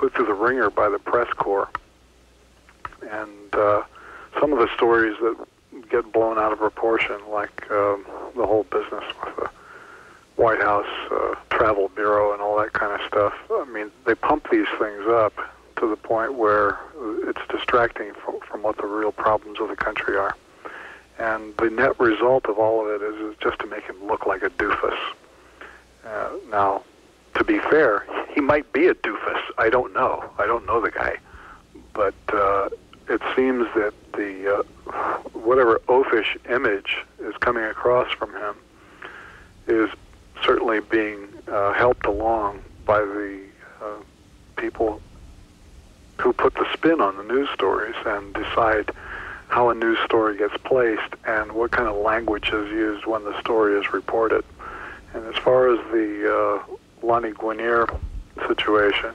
put through the ringer by the press corps. And some of the stories that get blown out of proportion, like the whole business with the White House Travel Bureau and all that kind of stuff. I mean, they pump these things up to the point where it's distracting from what the real problems of the country are. And the net result of all of it is just to make him look like a doofus. Now, to be fair, he might be a doofus. I don't know. I don't know the guy. But it seems that the whatever oafish image is coming across from him is certainly being helped along by the people who put the spin on the news stories and decide how a news story gets placed and what kind of language is used when the story is reported. And as far as the Lonnie Guinier situation,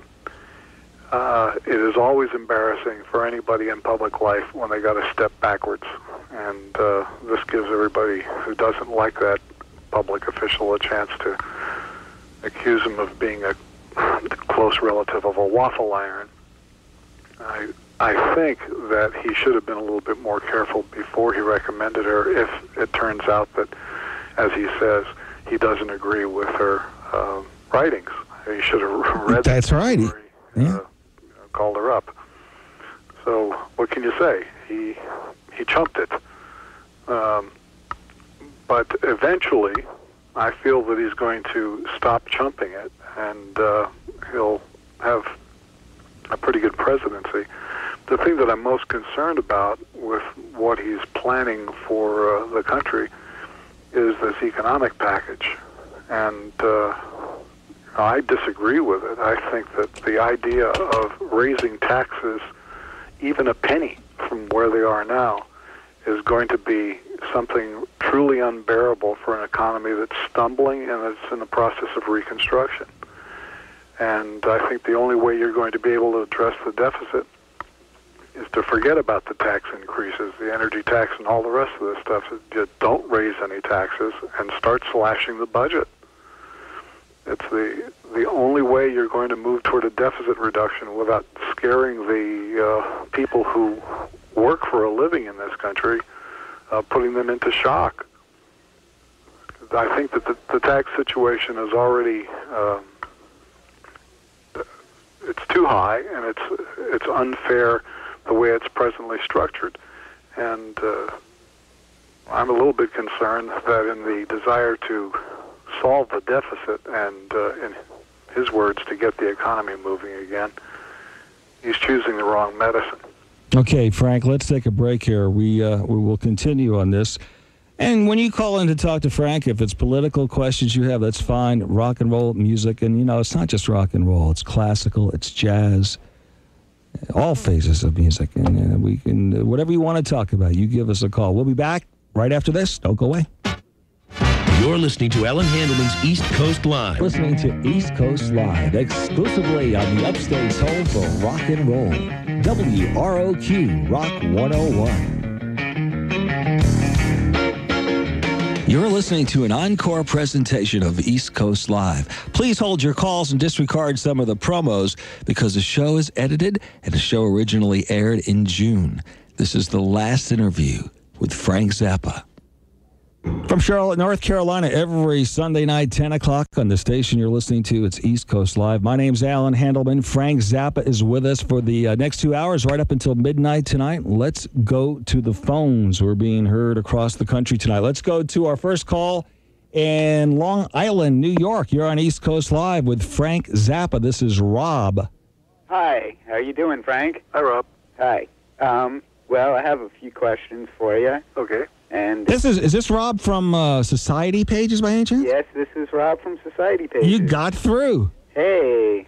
it is always embarrassing for anybody in public life when they got to step backwards. And this gives everybody who doesn't like that public official a chance to accuse him of being a close relative of a waffle iron. I think that he should have been a little bit more careful before he recommended her if it turns out that, as he says, he doesn't agree with her writings. He should have read That's right. Called her up. So what can you say? He chumped it. But eventually, I feel that he's going to stop chumping it, and he'll have a pretty good presidency. The thing that I'm most concerned about with what he's planning for the country is this economic package. And I disagree with it. I think that the idea of raising taxes even a penny from where they are now is going to be something truly unbearable for an economy that's stumbling and that's in the process of reconstruction. And I think the only way you're going to be able to address the deficit is to forget about the tax increases, the energy tax and all the rest of this stuff. Just don't raise any taxes and start slashing the budget. It's the only way you're going to move toward a deficit reduction without scaring the people who work for a living in this country, putting them into shock. I think that the tax situation is already it's too high, and it's unfair the way it's presently structured. And I'm a little bit concerned that in the desire to solve the deficit and, in his words, to get the economy moving again, he's choosing the wrong medicine. Okay, Frank, let's take a break here. We will continue on this. And when you call in to talk to Frank, if it's political questions you have, that's fine. Rock and roll music, and, it's not just rock and roll. It's classical, it's jazz, all phases of music. And we can, whatever you want to talk about, you give us a call. We'll be back right after this. Don't go away. You're listening to Ellen Handelman's East Coast Live. Listening to East Coast Live, exclusively on the Upstate's home for rock and roll. WROQ Rock 101. You're listening to an encore presentation of East Coast Live. Please hold your calls and disregard some of the promos because the show is edited and the show originally aired in June. This is the last interview with Frank Zappa. From Charlotte, North Carolina, every Sunday night, 10 o'clock on the station you're listening to, it's East Coast Live. My name's Alan Handelman. Frank Zappa is with us for the next 2 hours, right up until midnight tonight. Let's go to the phones. We're being heard across the country tonight. Let's go to our first call in Long Island, New York. You're on East Coast Live with Frank Zappa. This is Rob. Hi. How you doing, Frank? Hi, Rob. Hi. Well, I have a few questions for you. Okay. And is this Rob from Society Pages by any chance? Yes, this is Rob from Society Pages. You got through. Hey.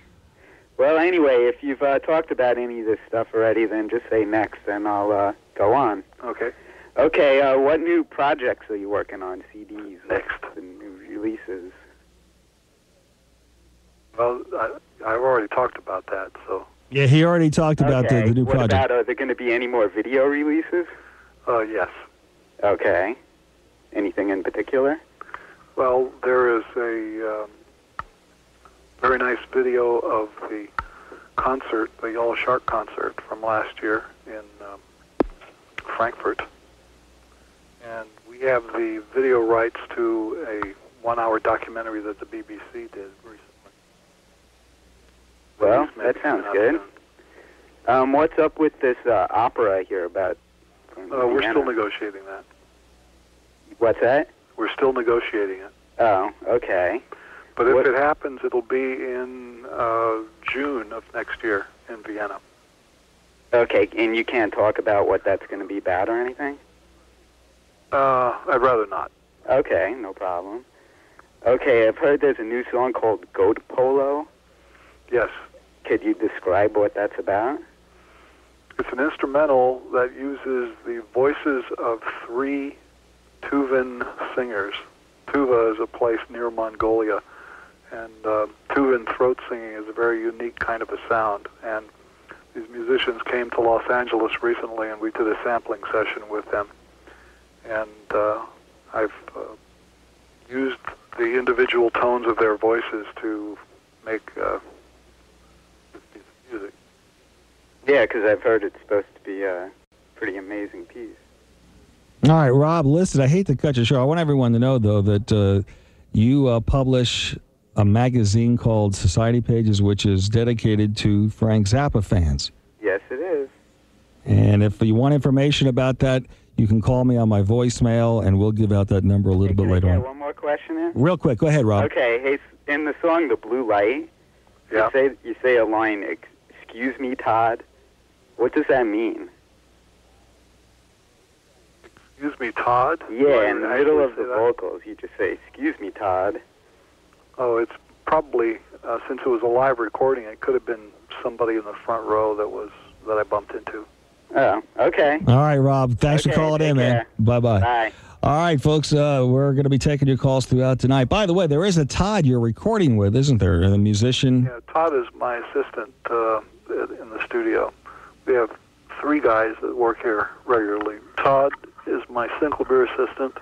Well, anyway, if you've talked about any of this stuff already, then just say next, and I'll go on. Okay. Okay, what new projects are you working on, CDs? Next. The new releases? Well, I've already talked about that, so... Yeah, he already talked about the new project. What about, are there going to be any more video releases? Yes. Okay. Anything in particular? Well, there is a very nice video of the concert, the Yellow Shark concert from last year in Frankfurt. And we have the video rights to a 1-hour documentary that the BBC did recently. Well, that sounds good. What's up with this opera I hear about? We're still negotiating that. What's that? We're still negotiating it. Oh, okay. But if it happens, it'll be in June of next year in Vienna. Okay, and you can't talk about what that's going to be about or anything? I'd rather not. Okay, no problem. Okay, I've heard there's a new song called Goat Polo. Yes. Could you describe what that's about? It's an instrumental that uses the voices of 3 Tuvan singers. Tuva is a place near Mongolia, and Tuvan throat singing is a very unique kind of a sound. And these musicians came to Los Angeles recently, and we did a sampling session with them. And I've used the individual tones of their voices to make this piece of music. Yeah, because I've heard it's supposed to be a pretty amazing piece. All right, Rob, listen, I hate to cut your show. I want everyone to know, though, that you publish a magazine called Society Pages, which is dedicated to Frank Zappa fans. Yes, it is. And if you want information about that, you can call me on my voicemail, and we'll give out that number a little bit later on. One more question in? Real quick. Go ahead, Rob. Okay, hey, in the song The Blue Light, Yeah. you say a line, "Excuse me, Todd." What does that mean? Excuse me, Todd? Yeah, in the middle of the that? vocals, you just say, "Excuse me, Todd." Oh, it's probably, since it was a live recording, it could have been somebody in the front row that I bumped into. Oh, okay. All right, Rob. Thanks for Okay, calling in, take man. care. Bye-bye. Bye. All right, folks, we're going to be taking your calls throughout tonight. By the way, there is a Todd you're recording with, isn't there? A musician? Yeah, Todd is my assistant in the studio. We have 3 guys that work here regularly. Todd is my Synclavier assistant.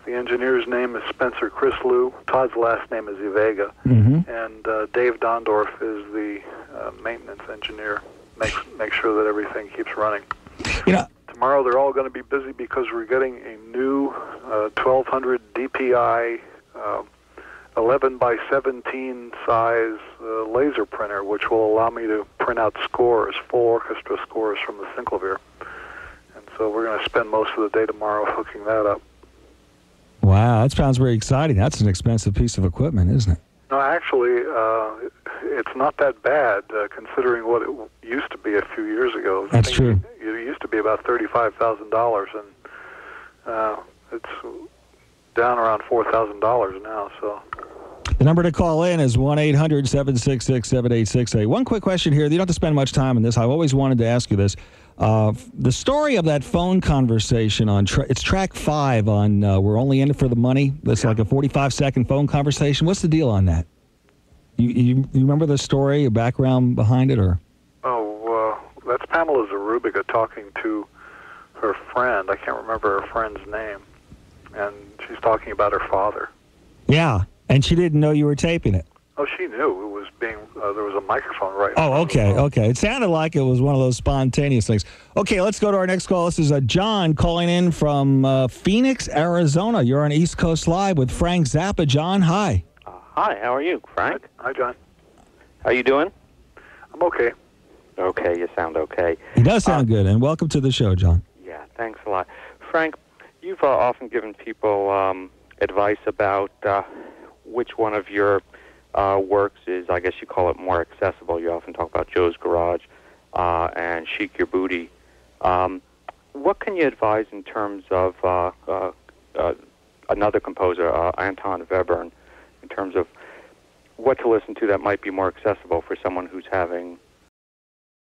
The engineer's name is Spencer Chrislew. Todd's last name is Ivega. Mm-hmm. And Dave Dondorf is the maintenance engineer. Make sure that everything keeps running. You know, Tomorrow they're all going to be busy because we're getting a new 1200 DPI 11 by 17 size laser printer, which will allow me to print out scores, full orchestra scores from the Synclavier. And so we're going to spend most of the day tomorrow hooking that up. wow, that sounds very exciting. That's an expensive piece of equipment, isn't it? No, actually, it's not that bad considering what it used to be a few years ago. That's true. It used to be about $35,000, and it's down around $4,000 now. So The number to call in is 1-800-766-7868. One quick question here. You don't have to spend much time on this. I've always wanted to ask you this. The story of that phone conversation on it's track 5 on We're Only In It for the Money. That's like a 45-second phone conversation. What's the deal on that? You remember the story, a background behind it, or? Oh, that's Pamela Zarubiga talking to her friend. I can't remember her friend's name, and she's talking about her father. Yeah, and she didn't know you were taping it. Oh, she knew it was being. There was a microphone right. Oh, okay. It sounded like it was one of those spontaneous things. Okay, let's go to our next call. This is John calling in from Phoenix, Arizona. You're on East Coast Live with Frank Zappa. John, hi. Hi, how are you, Frank? Hi, John. How you doing? I'm okay. Okay, you sound okay. He does sound good, and welcome to the show, John. Yeah, thanks a lot. Frank, you've often given people advice about which one of your works is, I guess you call it, more accessible. You often talk about Joe's Garage and Chic Your Booty. What can you advise in terms of another composer, Anton Webern, in terms of what to listen to that might be more accessible for someone who's having